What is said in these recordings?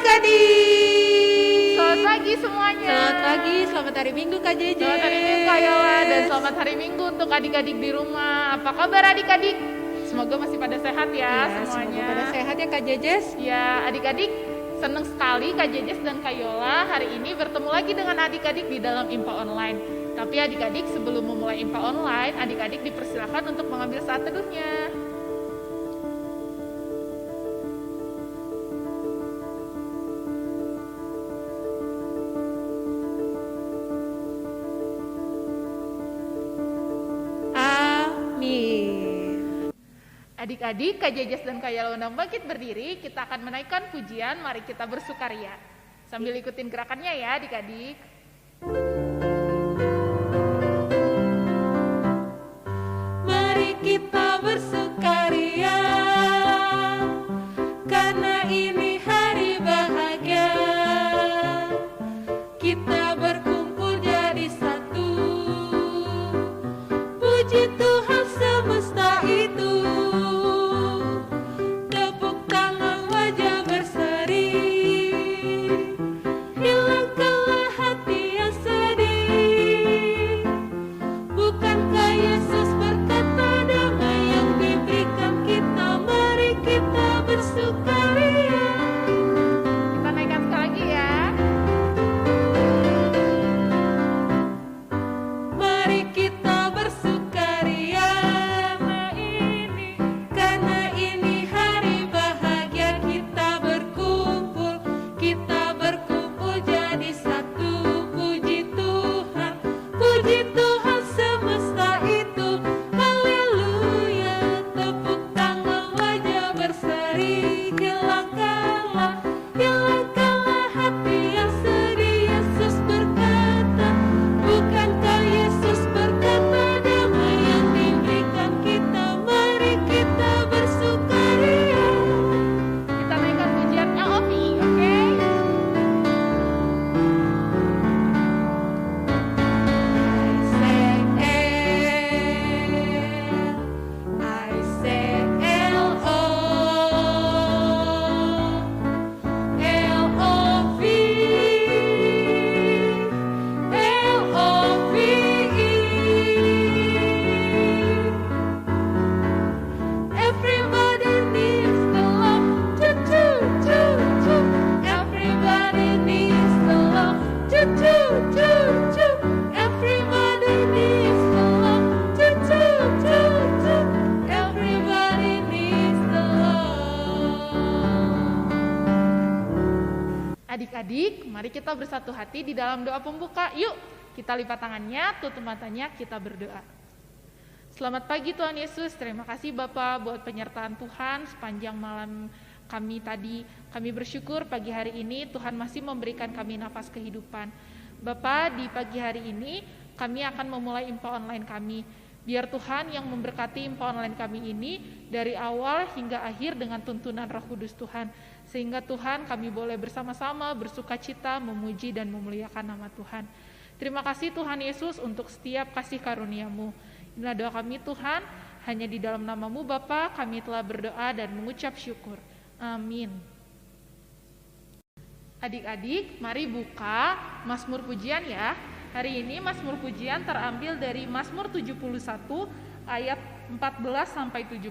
adik-adik. Selamat pagi semuanya. Selamat pagi, selamat hari Minggu Kak Jejes. Selamat hari Minggu Kak Yola dan selamat hari Minggu untuk adik-adik di rumah. Apa kabar adik-adik? Semoga masih pada sehat ya, semuanya. Semoga pada sehat ya Kak Jejes. Ya adik-adik, senang sekali Kak Jejes dan Kak Yola hari ini bertemu lagi dengan adik-adik di dalam IMPA Online. Tapi adik-adik sebelum memulai IMPA Online, adik-adik dipersilakan untuk mengambil saat teduhnya. Adik-adik, Kak Jejes dan Kak Yola undang bangkit berdiri, kita akan menaikkan pujian, mari kita bersukaria. Sambil ikutin gerakannya ya adik-adik. Mari kita bersukaria, karena ini hari bahagia. Kita berkumpul jadi satu, puji Tuhan semesta itu. Adik-adik, mari kita bersatu hati di dalam doa pembuka. Yuk, kita lipat tangannya, tutup matanya, kita berdoa. Selamat pagi Tuhan Yesus, terima kasih Bapak buat penyertaan Tuhan sepanjang malam kami tadi. Kami bersyukur pagi hari ini Tuhan masih memberikan kami nafas kehidupan. Bapak, di pagi hari ini kami akan memulai IMPA Online kami. Biar Tuhan yang memberkati IMPA Online kami ini dari awal hingga akhir dengan tuntunan Roh Kudus Tuhan. Sehingga Tuhan kami boleh bersama-sama bersuka cita, memuji dan memuliakan nama Tuhan. Terima kasih Tuhan Yesus untuk setiap kasih karunia-Mu. Inilah doa kami Tuhan, hanya di dalam nama-Mu Bapa kami telah berdoa dan mengucap syukur. Amin. Adik-adik, mari buka Mazmur Pujian ya. Hari ini Mazmur Pujian terambil dari Mazmur 71 ayat 14 sampai 17.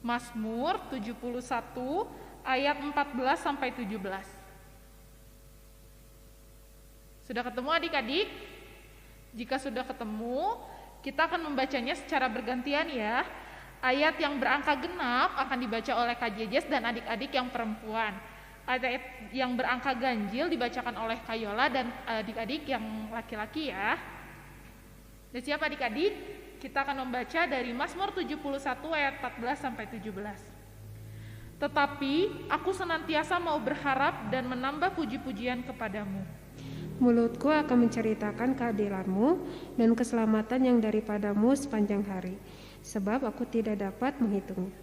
Mazmur 71 ayat 14 sampai 17. Sudah ketemu adik-adik? Jika sudah ketemu, kita akan membacanya secara bergantian ya. Ayat yang berangka genap akan dibaca oleh Kak Jejes dan adik-adik yang perempuan. Ayat yang berangka ganjil dibacakan oleh Kak Yola dan adik-adik yang laki-laki ya. Sudah siap adik-adik? Kita akan membaca dari Mazmur 71 ayat 14 sampai 17. Tetapi aku senantiasa mau berharap dan menambah puji-pujian kepadamu. Mulutku akan menceritakan keadilan-Mu dan keselamatan yang daripadamu sepanjang hari, sebab aku tidak dapat menghitungnya.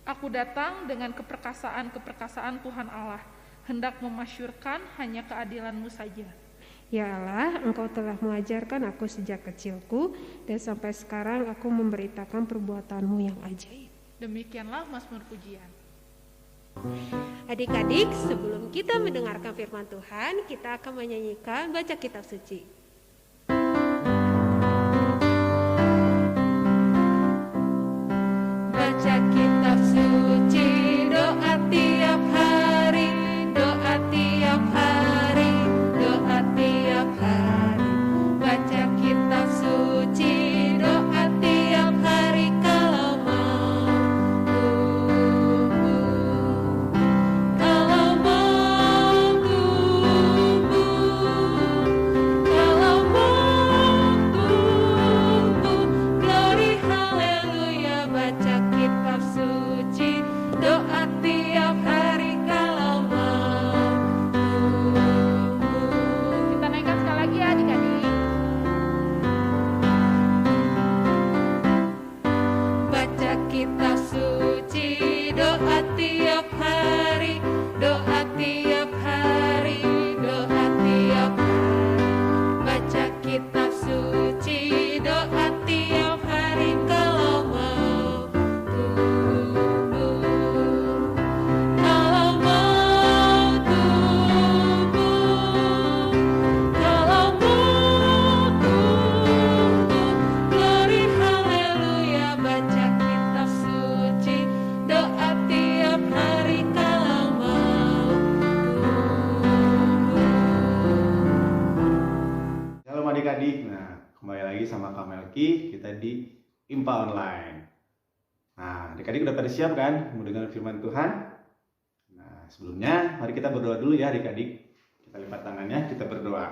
Aku datang dengan keperkasaan-keperkasaan Tuhan Allah, hendak memasyurkan hanya keadilan-Mu saja. Ya Allah, Engkau telah mengajarkan aku sejak kecilku, dan sampai sekarang aku memberitakan perbuatan-Mu yang ajaib. Demikianlah Mazmur Pujian. Adik-adik, sebelum kita mendengarkan firman Tuhan, kita akan menyanyikan baca kitab suci. Baca kitab suci, doa tiap hari, doa tiap hari, doa tiap hari. Baca kitab suci, doa tiap hari kalau mau tumbuh. Kalau mau tumbuh, kalau mau tumbuh. Glory haleluya, baca kitab suci, doa tiap hari kalau mau tumbuh. Kita naikkan sekali lagi ya adik-adik. Baca kitab suci, doa tiap hari, doa tiap hari, doa tiap hari. Baca kitab suci, doa tiap hari kalau mau tumbuh. Kalau mau tumbuh, kalau mau tumbuh. Glory haleluya, baca kitab suci, doa tiap hari kalau mau tumbuh. Shalom adik-adik, nah kembali lagi sama Kak Melki, kita di IMPA Online. Nah adik-adik udah pada siap kan mau dengar firman Tuhan? Nah sebelumnya mari kita berdoa dulu ya adik-adik. Kita lipat tangannya, kita berdoa.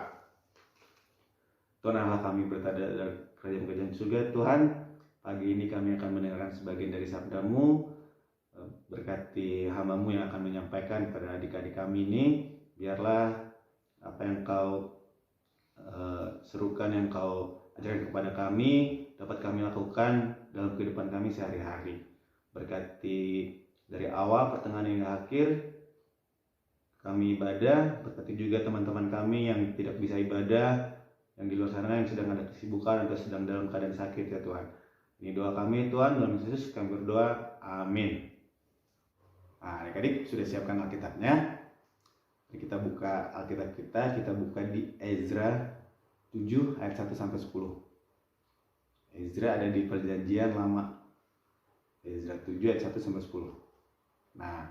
Tuhan Allah, kami berada dalam kerajaan surga. Tuhan, pagi ini kami akan mendengarkan sebagian dari sabda-Mu. Berkati hamba-Mu yang akan menyampaikan kepada adik-adik kami ini. Biarlah apa yang Kau serukan, yang Kau ajarkan kepada kami, dapat kami lakukan dalam kehidupan kami sehari-hari. Berkati dari awal, pertengahan hingga akhir kami ibadah. Berkati juga teman-teman kami yang tidak bisa ibadah, yang di luar sana yang sedang ada kesibukan atau sedang dalam keadaan sakit ya Tuhan. Ini doa kami Tuhan, dalam nama Yesus kami berdoa, amin. Nah adik-adik sudah siapkan Alkitabnya. Mari kita buka Alkitab kita buka di Ezra 7 ayat 1 sampai 10. Ezra ada di perjanjian lama. Ezra 7 ayat 1 sampai 10. Nah,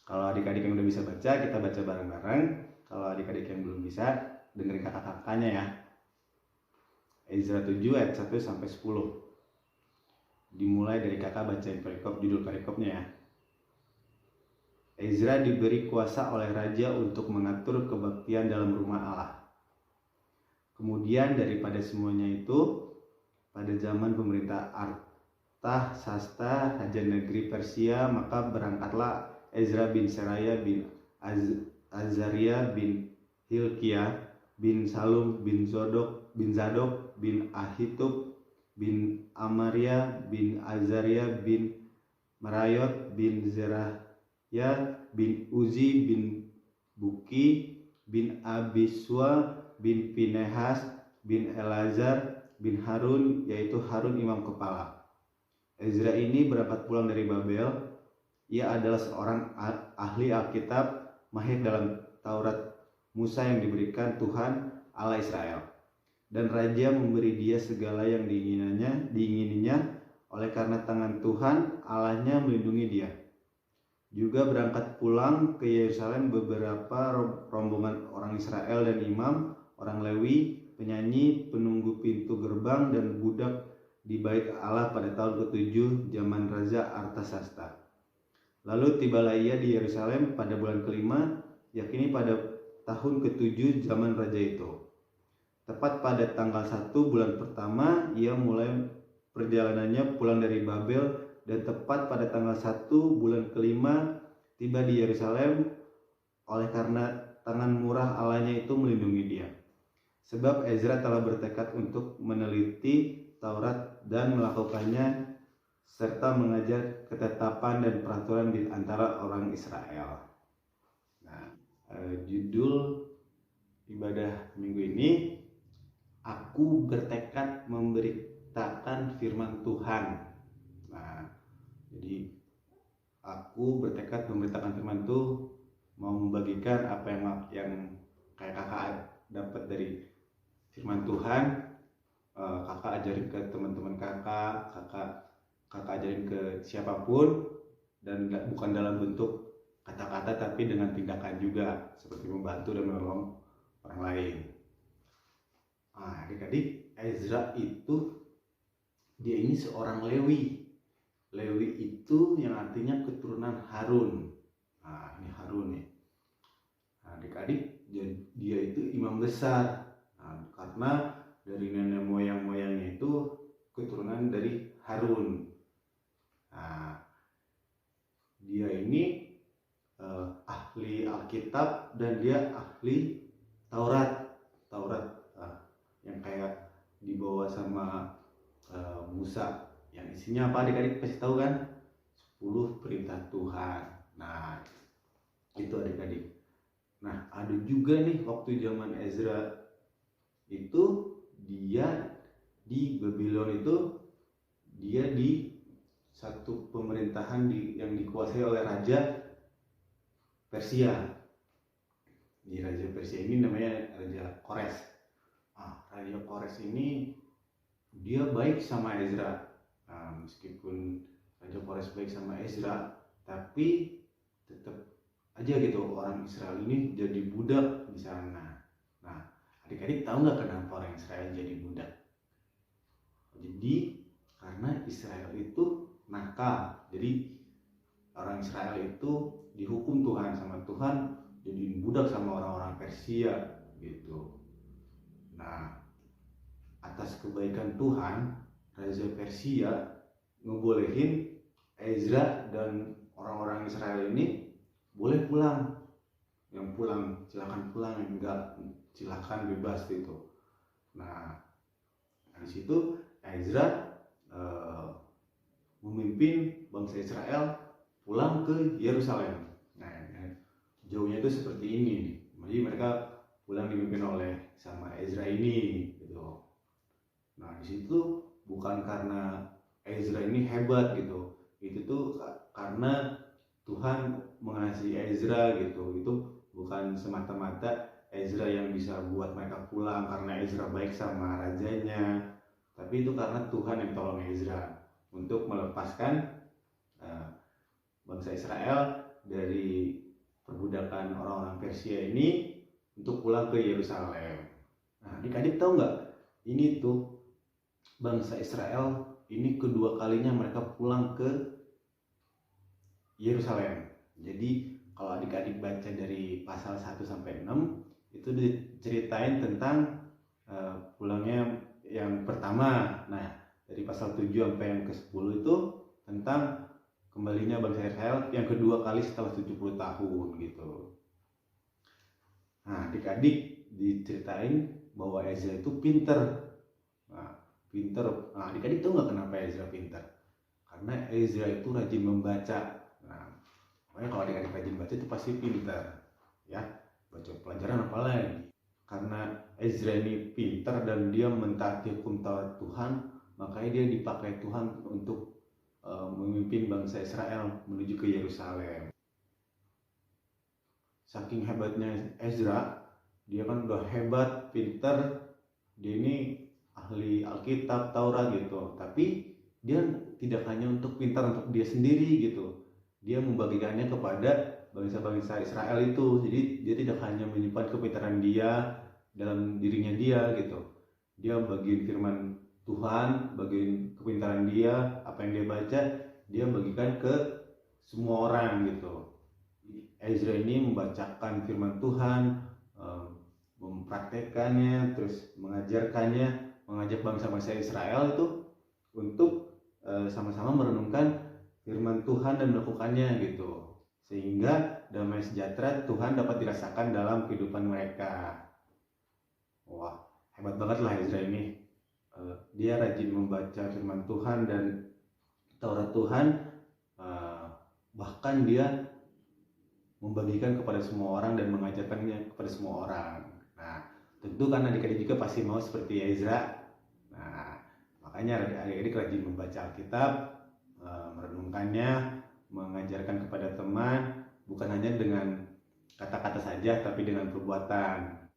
kalau adik-adik yang udah bisa baca, kita baca bareng-bareng. Kalau adik-adik yang belum bisa, dengerin kata-katanya ya. Ezra 7 ayat 1 sampai 10. Dimulai dari kakak bacain perikop, judul perikopnya ya. Ezra diberi kuasa oleh raja untuk mengatur kebaktian dalam rumah Allah. Kemudian daripada semuanya itu, pada zaman pemerintah Artahsasta, raja negeri Persia, maka berangkatlah Ezra bin Seraya bin Azaria bin Hilkiah bin Salum bin Zadok bin Ahitub bin Amaria bin Azaria bin Merayot bin Zerahya bin Uzi bin Buki bin Abiswa bin Pinehas bin Elazar bin Harun, yaitu Harun imam kepala. Ezra ini berangkat pulang dari Babel. Ia adalah seorang ahli Alkitab, mahir dalam Taurat Musa yang diberikan Tuhan Allah Israel. Dan raja memberi dia segala yang diingininya oleh karena tangan Tuhan Allahnya melindungi dia. Juga berangkat pulang ke Yerusalem beberapa rombongan orang Israel dan imam, orang Lewi, penyanyi, penunggu pintu gerbang, dan budak di bait Allah pada tahun ke-7 zaman Raja Artasasta. Lalu tibalah ia di Yerusalem pada bulan kelima, yakni pada tahun ke-7 zaman raja itu. Tepat pada tanggal 1 bulan pertama, ia mulai perjalanannya pulang dari Babel, dan tepat pada tanggal 1 bulan kelima tiba di Yerusalem, oleh karena tangan murah Allahnya itu melindungi dia. Sebab Ezra telah bertekad untuk meneliti Taurat dan melakukannya, serta mengajar ketetapan dan peraturan di antara orang Israel. Nah, judul ibadah minggu ini, aku bertekad memberitakan firman Tuhan. Nah, jadi aku bertekad memberitakan firman Tuhan, mau membagikan apa yang kayak kakak dapat dari firman Tuhan. Kakak ajarin ke teman-teman kakak ajarin ke siapapun, dan bukan dalam bentuk kata-kata tapi dengan tindakan juga, seperti membantu dan menolong orang lain. Adik-adik, Ezra itu dia ini seorang Lewi. Lewi itu yang artinya keturunan Harun. Ini Harun nih. Adik-adik, dia itu imam besar. Karena dari nenek moyangnya itu keturunan dari Harun. Dia ini ahli Alkitab dan dia ahli Taurat yang kayak dibawa sama Musa, yang isinya apa adik-adik pasti tahu kan? 10 perintah Tuhan. Nah, itu adik-adik. Nah, ada juga nih waktu zaman Ezra itu dia di Babylon itu, dia di satu pemerintahan yang dikuasai oleh Raja Persia. Di Raja Persia ini namanya Raja Kores. Raja Kores ini dia baik sama Ezra. Meskipun Raja Kores baik sama Ezra, tapi tetap aja gitu orang Israel ini jadi budak di sana. Nah, adik-adik tahu nggak kenapa orang Israel jadi budak? Jadi karena Israel itu nakal. Jadi orang Israel itu dihukum Tuhan sama Tuhan, jadi budak sama orang-orang Persia gitu. Nah, atas kebaikan Tuhan, Raja Persia ngebolehin Ezra dan orang-orang Israel ini boleh pulang. Yang pulang silakan pulang, yang enggak silakan bebas gitu. Nah, dari situ Ezra memimpin bangsa Israel pulang ke Yerusalem. Nah, jauhnya itu seperti ini nih. Jadi mereka pulang dipimpin oleh sama Ezra ini gitu. Nah, di situ bukan karena Ezra ini hebat gitu. Itu tuh karena Tuhan mengasihi Ezra gitu. Itu bukan semata-mata Ezra yang bisa buat mereka pulang karena Ezra baik sama rajanya, tapi itu karena Tuhan yang tolong Ezra untuk melepaskan bangsa Israel dari perbudakan orang-orang Persia ini untuk pulang ke Yerusalem. Nah, adik-adik tahu nggak? Ini tuh bangsa Israel ini kedua kalinya mereka pulang ke Yerusalem. Jadi kalau adik-adik baca dari pasal 1 sampai 6 itu diceritain tentang pulangnya yang pertama. Nah, dari pasal 7 sampai yang ke-10 itu tentang kembalinya bangsa Israel yang kedua kali setelah 70 tahun gitu. Nah, adik-adik diceritain bahwa Ezra itu pinter. Nah, adik-adik tahu nggak kenapa Ezra pinter? Karena Ezra itu rajin membaca. Nah, makanya kalau adik-adik rajin baca itu pasti pinter, ya. Baca pelajaran apa lagi? Karena Ezra ini pinter dan dia mentaati hukum Taurat Tuhan, makanya dia dipakai Tuhan untuk memimpin bangsa Israel menuju ke Yerusalem. Saking hebatnya Ezra, dia kan udah hebat, pinter, dia ini ahli Alkitab, Taurat gitu. Tapi dia tidak hanya untuk pintar untuk dia sendiri gitu. Dia membagikannya kepada bangsa-bangsa Israel itu. Jadi dia tidak hanya menyimpan kepintaran dia dalam dirinya dia gitu. Dia bagiin firman Tuhan, bagiin kepintaran dia, apa yang dia baca, dia bagikan ke semua orang gitu. Ezra ini membacakan firman Tuhan, mempraktekannya, terus mengajarkannya, mengajak bangsa-bangsa Israel itu untuk sama-sama merenungkan firman Tuhan dan melakukannya gitu. Sehingga damai sejahtera Tuhan dapat dirasakan dalam kehidupan mereka. Wah, hebat banget lah Ezra ini. Dia rajin membaca firman Tuhan dan Taurat Tuhan, bahkan dia membagikan kepada semua orang dan mengajarkannya kepada semua orang. Nah, tentu kan adik-adik juga pasti mau seperti Ezra. Nah, makanya adik-adik rajin membaca Alkitab, merenungkannya, mengajarkan kepada teman bukan hanya dengan kata-kata saja, tapi dengan perbuatan.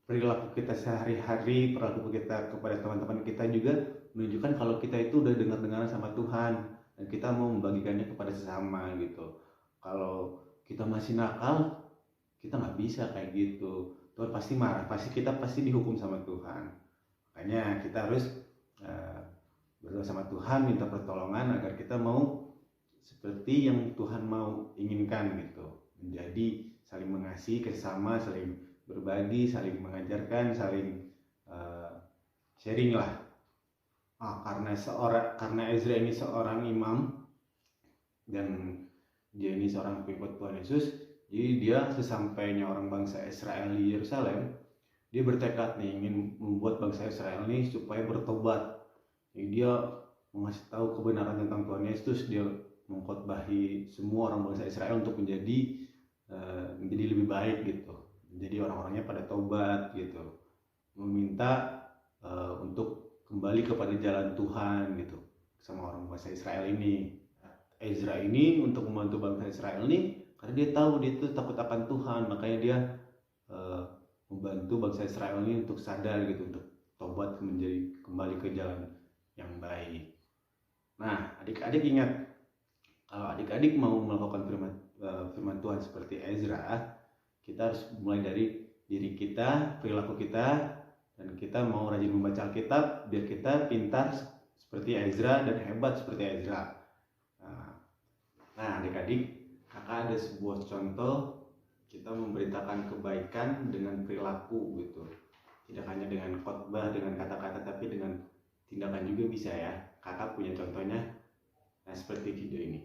Perilaku kita sehari-hari, perilaku kita kepada teman-teman kita juga menunjukkan kalau kita itu udah dengar-dengaran sama Tuhan dan kita mau membagikannya kepada sesama gitu. Kalau kita masih nakal, kita nggak bisa kayak gitu. Tuhan pasti marah, kita pasti dihukum sama Tuhan. Makanya kita harus berdoa sama Tuhan, minta pertolongan agar kita mau seperti yang Tuhan mau inginkan gitu. Menjadi saling mengasihi sesama, saling berbagi, saling mengajarkan, saling sharing lah. Karena Ezra ini seorang imam dan dia ini seorang pengikut Tuhan Yesus, jadi dia sesampainya orang bangsa Israel di Yerusalem, dia bertekad nih ingin membuat bangsa Israel ini supaya bertobat. Jadi dia mengasih tahu kebenaran tentang Tuhan Yesus, dia mengkhotbahi semua orang bangsa Israel untuk menjadi lebih baik gitu. Jadi orang-orangnya pada tobat gitu, meminta untuk kembali kepada jalan Tuhan gitu sama orang bangsa Israel ini. Ezra ini untuk membantu bangsa Israel ini karena dia tahu dia itu takut akan Tuhan, makanya dia membantu bangsa Israel ini untuk sadar gitu, untuk tobat menjadi kembali ke jalan yang baik. Nah, adik-adik ingat, kalau adik-adik mau melakukan firman Tuhan seperti Ezra, kita harus mulai dari diri kita, perilaku kita, dan kita mau rajin membaca Alkitab biar kita pintar seperti Ezra dan hebat seperti Ezra. Nah, adik-adik, kakak ada sebuah contoh kita memberitakan kebaikan dengan perilaku gitu. Tidak hanya dengan khotbah, dengan kata-kata, tapi dengan tindakan juga bisa ya. Kakak punya contohnya, nah seperti video ini.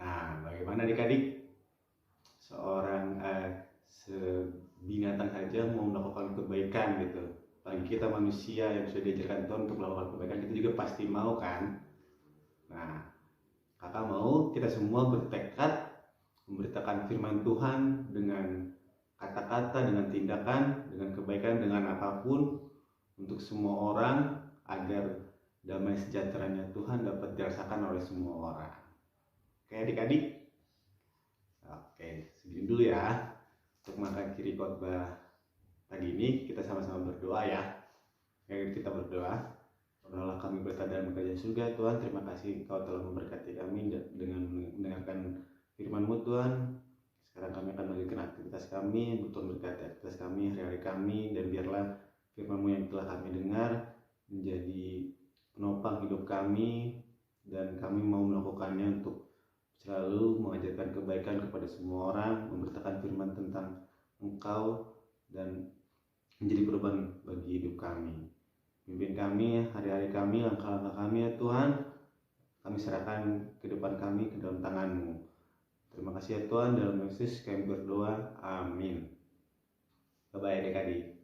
Nah, bagaimana adik-adik? Seorang binatang saja mau melakukan kebaikan gitu. Bagi kita manusia yang sudah diajarkan Tuhan untuk melakukan kebaikan, kita juga pasti mau kan? Nah, kakak mau kita semua bertekad memberitakan firman Tuhan dengan kata-kata, dengan tindakan, dengan kebaikan, dengan apapun untuk semua orang agar damai sejahteranya Tuhan dapat dirasakan oleh semua orang. Oke adik-adik? Oke, segini dulu ya untuk mengakhiri khotbah pagi ini. Kita sama-sama berdoa ya. Oke, kita berdoa. Berdoalah kami berada dalam kerajaan surga. Tuhan, terima kasih Kau telah memberkati kami dengan mendengarkan firman-Mu Tuhan. Sekarang kami akan melanjutkan aktivitas kami. Tuhan berkati aktivitas kami, hari-hari kami, dan biarlah firman-Mu yang telah kami dengar menjadi penopang hidup kami, dan kami mau melakukannya untuk selalu mengajarkan kebaikan kepada semua orang, memberitakan firman tentang Engkau, dan menjadi perubahan bagi hidup kami. Pimpin kami, hari-hari kami, langkah-langkah kami ya Tuhan. Kami serahkan kehidupan kami ke dalam tangan-Mu. Terima kasih ya Tuhan, dalam Yesus kami berdoa, amin. Bye-bye adik-adik.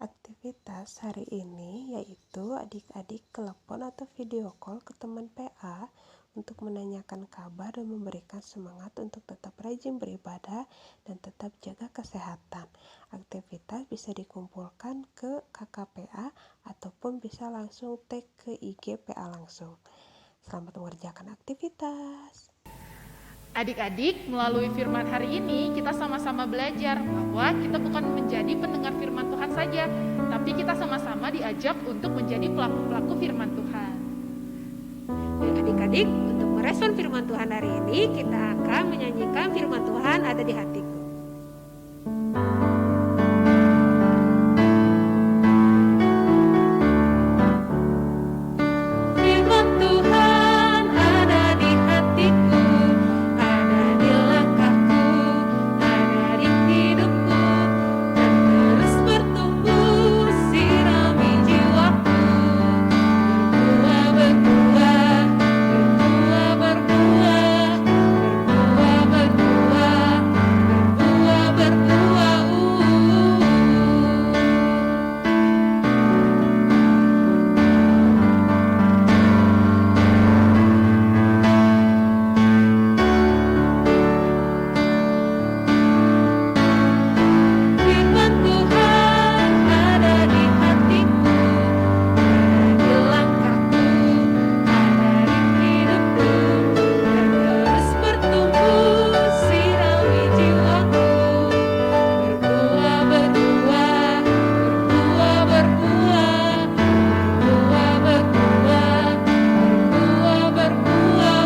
Aktivitas hari ini yaitu adik-adik telepon atau video call ke teman PA untuk menanyakan kabar dan memberikan semangat untuk tetap rajin beribadah dan tetap jaga kesehatan. Aktivitas bisa dikumpulkan ke KKPA ataupun bisa langsung tag ke IG PA langsung. Selamat mengerjakan aktivitas. Adik-adik, melalui firman hari ini kita sama-sama belajar bahwa kita bukan menjadi pendengar firman Tuhan saja, tapi kita sama-sama diajak untuk menjadi pelaku-pelaku firman Tuhan. Dan adik-adik, untuk merespon firman Tuhan hari ini, kita akan menyanyikan firman Tuhan ada di hatiku. Firman Tuhan ada di hatiku, ada di langkahku, ada di hidupku, dan terus bertumbuh sirami jiwaku. Berbuah, berbuah, berbuah, berbuah, berbuah, berbuah, berbuah, berbuah. Firman Tuhan ada di hatiku, ada di langkahku, ada di hidupku, dan terus bertumbuh sirami jiwaku. Berbuah, berbuah, berbuah, berbuah, berbuah, berbuah, berbuah, berbuah.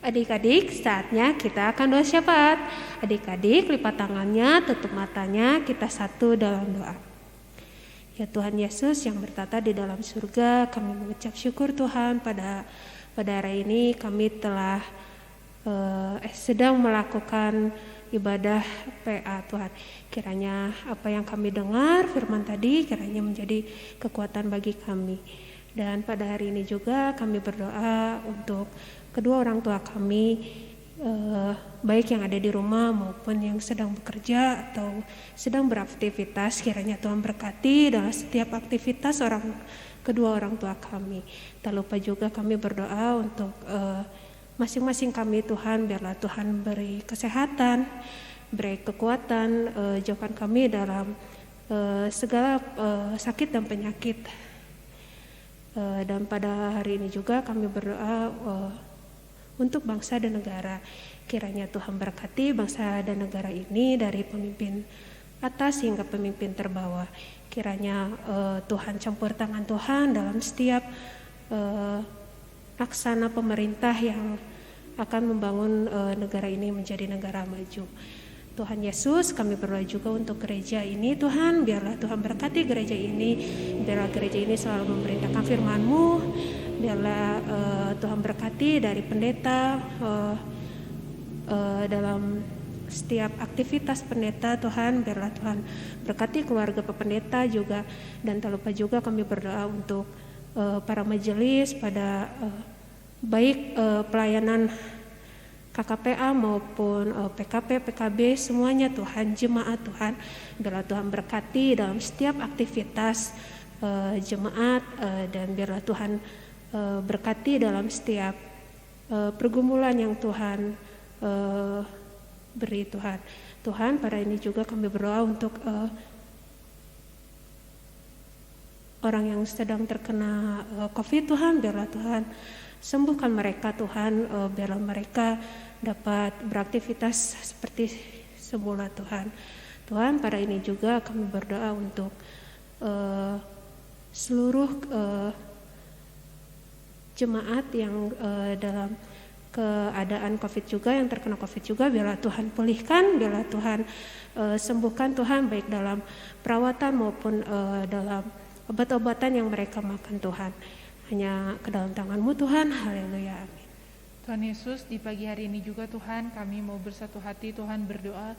Adik-adik, saatnya kita akan doa syafaat. Adik-adik, lipat tangannya, tutup matanya, kita satu dalam doa. Ya Tuhan Yesus yang bertata di dalam surga, kami mengucap syukur Tuhan pada hari ini kami telah sedang melakukan ibadah PA Tuhan. Kiranya apa yang kami dengar firman tadi kiranya menjadi kekuatan bagi kami. Dan pada hari ini juga kami berdoa untuk kedua orang tua kami, baik yang ada di rumah maupun yang sedang bekerja atau sedang beraktivitas. Kiranya Tuhan berkati dalam setiap aktivitas kedua orang tua kami. Tak lupa juga kami berdoa untuk masing-masing kami Tuhan, biarlah Tuhan beri kesehatan, beri kekuatan, jauhkan kami dalam segala sakit dan penyakit. Dan pada hari ini juga kami berdoa untuk bangsa dan negara. Kiranya Tuhan berkati bangsa dan negara ini dari pemimpin atas hingga pemimpin terbawah. Kiranya Tuhan campur tangan Tuhan dalam setiap laksana pemerintah yang akan membangun negara ini menjadi negara maju. Tuhan Yesus, kami berdoa juga untuk gereja ini Tuhan, biarlah Tuhan berkati gereja ini, biarlah gereja ini selalu memberitakan firman-Mu, biarlah Tuhan berkati dari pendeta dalam setiap aktivitas pendeta Tuhan, biarlah Tuhan berkati keluarga Pak Pendeta juga, dan tak lupa juga kami berdoa untuk para majelis pada baik pelayanan KKPA maupun PKP, PKB semuanya Tuhan, jemaat Tuhan, biarlah Tuhan berkati dalam setiap aktivitas jemaat, dan biarlah Tuhan berkati dalam setiap pergumulan yang Tuhan beri Tuhan. Tuhan, pada ini juga kami berdoa untuk orang yang sedang terkena COVID Tuhan, biarlah Tuhan sembuhkan mereka Tuhan, biarlah mereka dapat beraktivitas seperti semula Tuhan. Tuhan, pada ini juga kami berdoa untuk seluruh jemaat yang dalam keadaan COVID juga, yang terkena COVID juga, biarlah Tuhan pulihkan, biarlah Tuhan sembuhkan Tuhan, baik dalam perawatan maupun dalam obat-obatan yang mereka makan Tuhan. Hanya ke dalam tangan-Mu Tuhan, haleluya, amin. Tuhan Yesus, di pagi hari ini juga Tuhan, kami mau bersatu hati Tuhan berdoa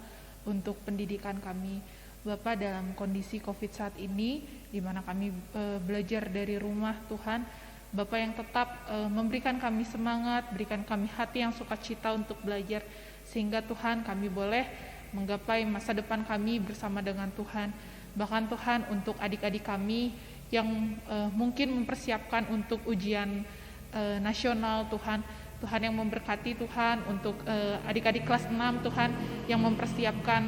untuk pendidikan kami. Bapa, dalam kondisi COVID saat ini, di mana kami belajar dari rumah Tuhan, Bapa yang tetap memberikan kami semangat, berikan kami hati yang sukacita untuk belajar, sehingga Tuhan kami boleh menggapai masa depan kami bersama dengan Tuhan. Bahkan Tuhan, untuk adik-adik kami yang mungkin mempersiapkan untuk ujian nasional Tuhan, Tuhan yang memberkati Tuhan untuk adik-adik kelas 6 Tuhan yang mempersiapkan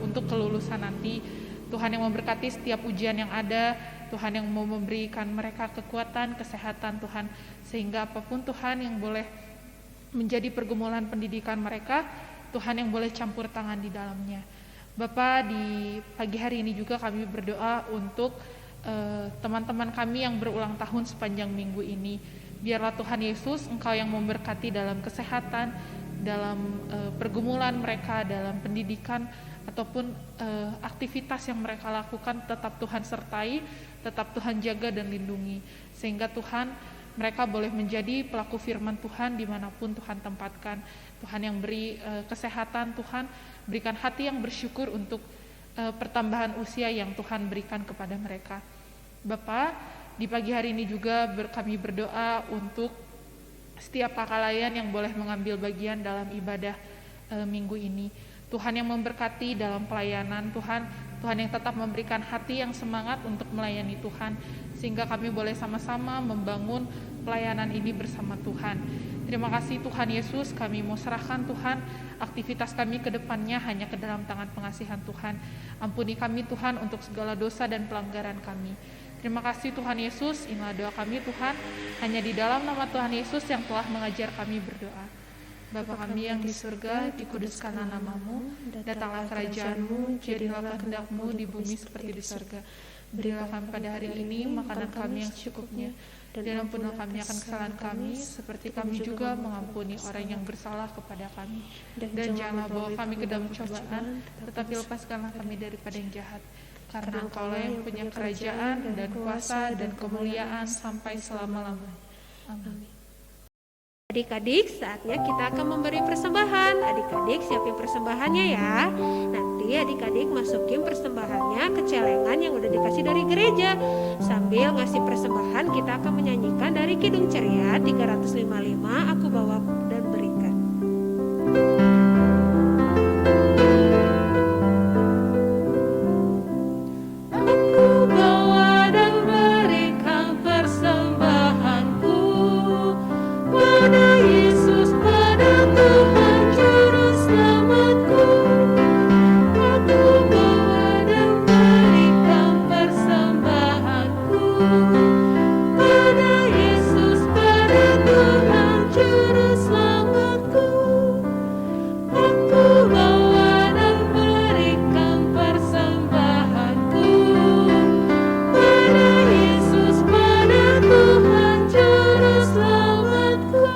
untuk kelulusan nanti. Tuhan yang memberkati setiap ujian yang ada, Tuhan yang mau memberikan mereka kekuatan, kesehatan Tuhan, sehingga apapun Tuhan yang boleh menjadi pergumulan pendidikan mereka, Tuhan yang boleh campur tangan di dalamnya. Bapa, di pagi hari ini juga kami berdoa untuk teman-teman kami yang berulang tahun sepanjang minggu ini. Biarlah Tuhan Yesus, Engkau yang memberkati dalam kesehatan, dalam pergumulan mereka, dalam pendidikan, ataupun aktivitas yang mereka lakukan, tetap Tuhan sertai, tetap Tuhan jaga dan lindungi, sehingga Tuhan mereka boleh menjadi pelaku firman Tuhan dimanapun Tuhan tempatkan. Tuhan yang beri kesehatan Tuhan, berikan hati yang bersyukur untuk pertambahan usia yang Tuhan berikan kepada mereka. Bapa, di pagi hari ini juga kami berdoa untuk setiap pakalayan yang boleh mengambil bagian dalam ibadah minggu ini. Tuhan yang memberkati dalam pelayanan Tuhan, Tuhan yang tetap memberikan hati yang semangat untuk melayani Tuhan, sehingga kami boleh sama-sama membangun pelayanan ini bersama Tuhan. Terima kasih Tuhan Yesus, kami mau serahkan Tuhan aktivitas kami ke depannya hanya ke dalam tangan pengasihan Tuhan. Ampuni kami Tuhan untuk segala dosa dan pelanggaran kami. Terima kasih Tuhan Yesus, inilah doa kami Tuhan, hanya di dalam nama Tuhan Yesus yang telah mengajar kami berdoa. Bapa kami yang di surga, dikuduskanlah nama-Mu, datanglah kerajaan-Mu, jadilah kehendak-Mu di bumi seperti di surga. Berilah kami pada hari ini makanan kami yang secukupnya, dan ampunilah kami akan kesalahan kami, seperti kami juga mengampuni orang yang bersalah kepada kami. Dan janganlah bawa kami ke dalam cobaan, tetapi lepaskanlah kami daripada yang jahat. Karena Engkaulah yang punya kerajaan dan kuasa dan kemuliaan sampai selama-lamanya. Amin. Adik-adik, saatnya kita akan memberi persembahan. Adik-adik siapin persembahannya ya. Nanti adik-adik masukin persembahannya ke celengan yang udah dikasih dari gereja. Sambil ngasih persembahan, kita akan menyanyikan dari Kidung Ceria 355, Aku Bawa dan Berikan. Aku bawa dan berikan persembahanku pada Yesus, pada Tuhan Juru Selamatku. Aku bawa dan berikan persembahanku pada Yesus, pada Tuhan Juru Selamatku. Aku bawa dan berikan persembahanku pada Yesus, pada Tuhan Juru Selamatku.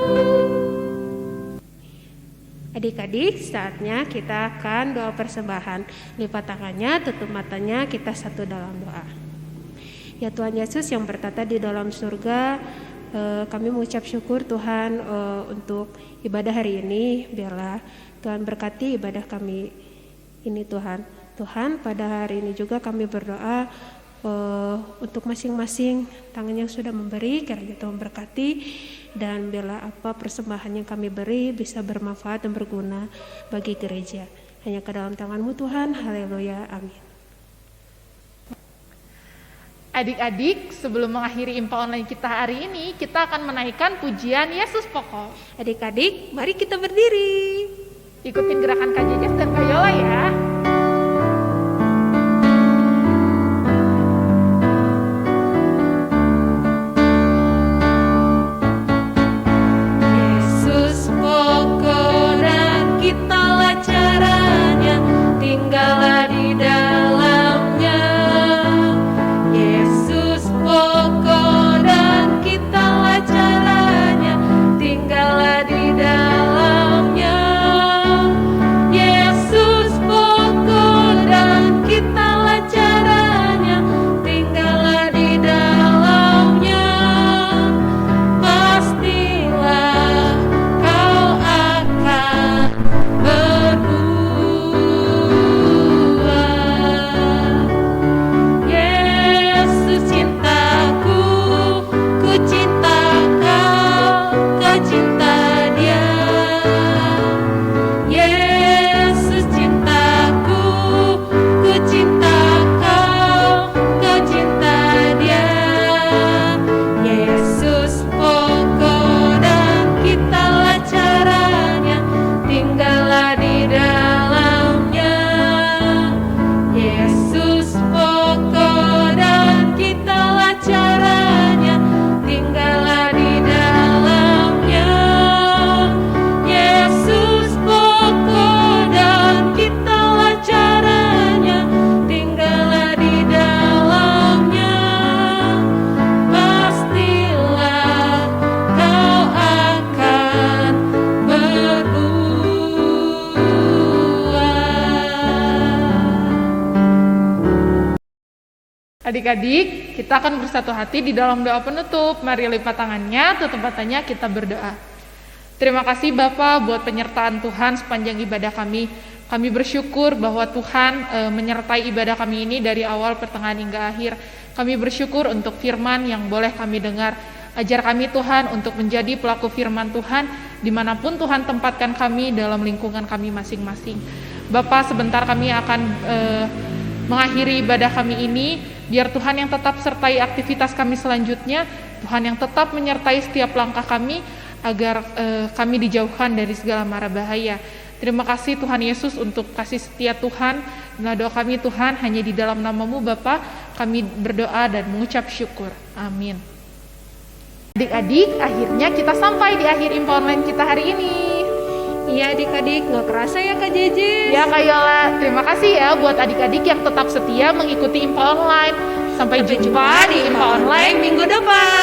Adik-adik, saatnya kita akan doa persembahan. Lipat tangannya, tutup matanya, kita satu dalam doa. Ya Tuhan Yesus yang bertata di dalam surga, Kami mengucap syukur Tuhan untuk ibadah hari ini. Biarlah Tuhan berkati ibadah kami ini Tuhan. Tuhan, pada hari ini juga kami berdoa untuk masing-masing tangan yang sudah memberi, kiranya Tuhan berkati, dan biarlah apa persembahan yang kami beri bisa bermanfaat dan berguna bagi gereja. Hanya ke dalam tangan-Mu Tuhan, haleluya, amin. Adik-adik, sebelum mengakhiri Impa Online kita hari ini, kita akan menaikkan pujian Yesus Pokok. Adik-adik, mari kita berdiri. Ikutin gerakan Kak Jejes dan Kak Yola ya. Yesus pokok dan kitalah caranya, tinggallah di dalamnya. Yesus pokok dan kitalah caranya, tinggallah di dalamnya. Yesus pokok dan kitalah caranya, tinggallah di dalamnya. Pastilah kau akan berbuah. Yesus cintaku, ku cinta kau, kau cinta dia. Yesus cintaku, ku cinta kau, kau cinta dia. Yesus pokok dan kitalah caranya, tinggallah di dalamnya. Yesus pokok dan kitalah caranya, tinggallah di dalamnya. Yesus pokok dan kitalah caranya, tinggallah di dalamnya. Pastilah kau akan berbuah. Adik-adik, kita akan bersatu hati di dalam doa penutup. Mari lipat tangannya, tutup matanya, kita berdoa. Terima kasih Bapak buat penyertaan Tuhan sepanjang ibadah kami. Kami bersyukur bahwa Tuhan menyertai ibadah kami ini dari awal, pertengahan hingga akhir. Kami bersyukur untuk firman yang boleh kami dengar. Ajar kami Tuhan untuk menjadi pelaku firman Tuhan dimanapun Tuhan tempatkan kami dalam lingkungan kami masing-masing. Bapak, sebentar kami akan mengakhiri ibadah kami ini. Biar Tuhan yang tetap sertai aktivitas kami selanjutnya. Tuhan yang tetap menyertai setiap langkah kami agar kami dijauhkan dari segala mara bahaya. Terima kasih Tuhan Yesus untuk kasih setia Tuhan. Inilah doa kami Tuhan, hanya di dalam nama-Mu Bapa kami berdoa dan mengucap syukur. Amin. Adik-adik, akhirnya kita sampai di akhir Impa Online kita hari ini. Iya adik-adik, gak kerasa ya Kak Jeje? Ya Kak Yola, terima kasih ya buat adik-adik yang tetap setia mengikuti Impa Online. Sampai jumpa di Impa Online minggu depan.